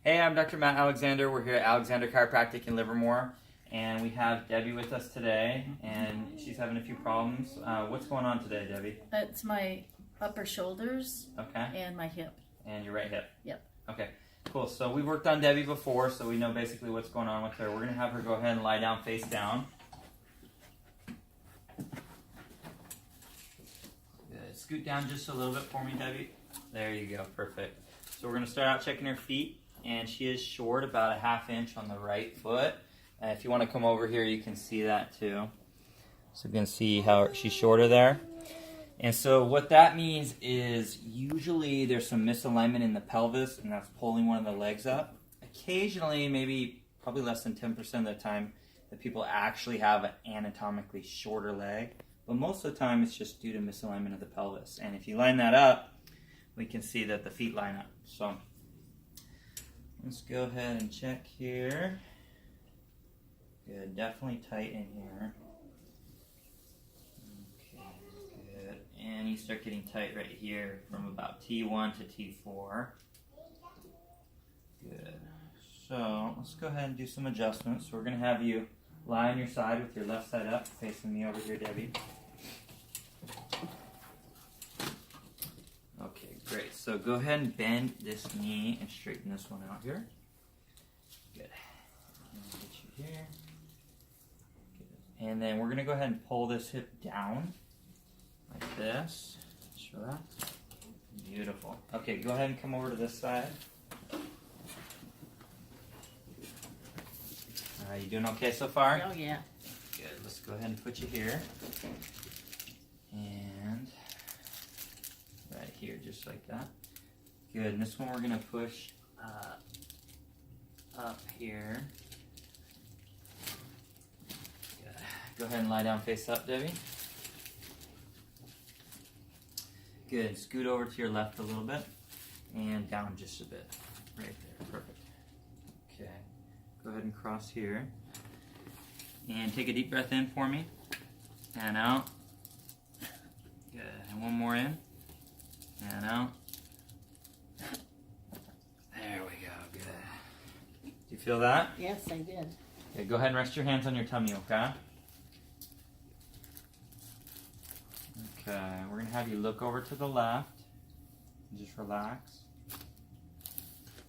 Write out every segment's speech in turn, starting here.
Hey, I'm Dr. Matt Alexander. We're here at Alexander Chiropractic in Livermore, and we have Debbie with us today, and she's having a few problems. What's going on today, Debbie? It's my upper shoulders Okay. and my hip. And your right hip? Yep. Okay, cool. So we worked on Debbie before, so we know basically what's going on with her. We're going to have her go ahead and lie down face down. Good. Scoot down just a little bit for me, Debbie. There you go. Perfect. So we're going to start out checking her feet. And she is short, about a ½ inch on the right foot. If you want to come over here, you can see that too. So you can see how she's shorter there. And so what that means is usually there's some misalignment in the pelvis, and that's pulling one of the legs up. Occasionally, maybe probably less than 10% of the time, that people actually have an anatomically shorter leg. But most of the time, it's just due to misalignment of the pelvis. And if you line that up, we can see that the feet line up. So let's go ahead and check here. Good, definitely tight in here. Okay, good. And you start getting tight right here from about T1 to T4. Good. So let's go ahead and do some adjustments. So we're going to have you lie on your side with your left side up, facing me over here, Debbie. Okay, great. So go ahead and bend this knee and straighten this one out here. Good. And get you here. Good. And then we're going to go ahead and pull this hip down like this. Show that. Beautiful. Okay, go ahead and come over to this side. All right, you doing okay so far? Oh, yeah. Good. Let's go ahead and put you here. And right here, just like that. Good, and this one we're going to push up here. Good. Go ahead and lie down face up, Debbie. Good, scoot over to your left a little bit, and down just a bit. Right there, perfect. Okay, go ahead and cross here. And take a deep breath in for me, and out. Good, and one more in. And out. There we go, good. Do you feel that? Yes, I did. Okay, go ahead and rest your hands on your tummy, okay? Okay, we're going to have you look over to the left. Just relax.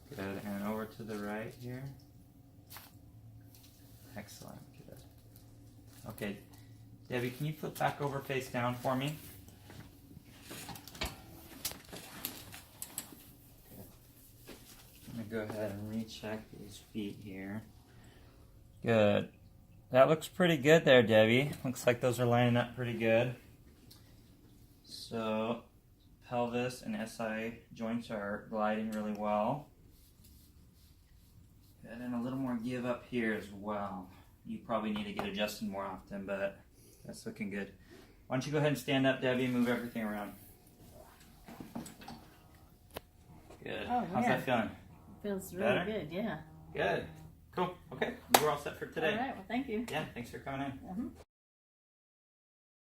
Good, and over to the right here. Excellent, good. Okay, Debbie, can you flip back over face down for me? I'm going to go ahead and recheck these feet here. Good. That looks pretty good there, Debbie. Looks like those are lining up pretty good. So, pelvis and SI joints are gliding really well. Good, and a little more give up here as well. You probably need to get adjusted more often, but that's looking good. Why don't you go ahead and stand up, Debbie, and move everything around. Good. Oh, How's yeah. that feeling? Feels really Better? good, yeah. Good. Cool. Okay. We're all set for today. All right, well, thank you. Yeah, thanks for coming in.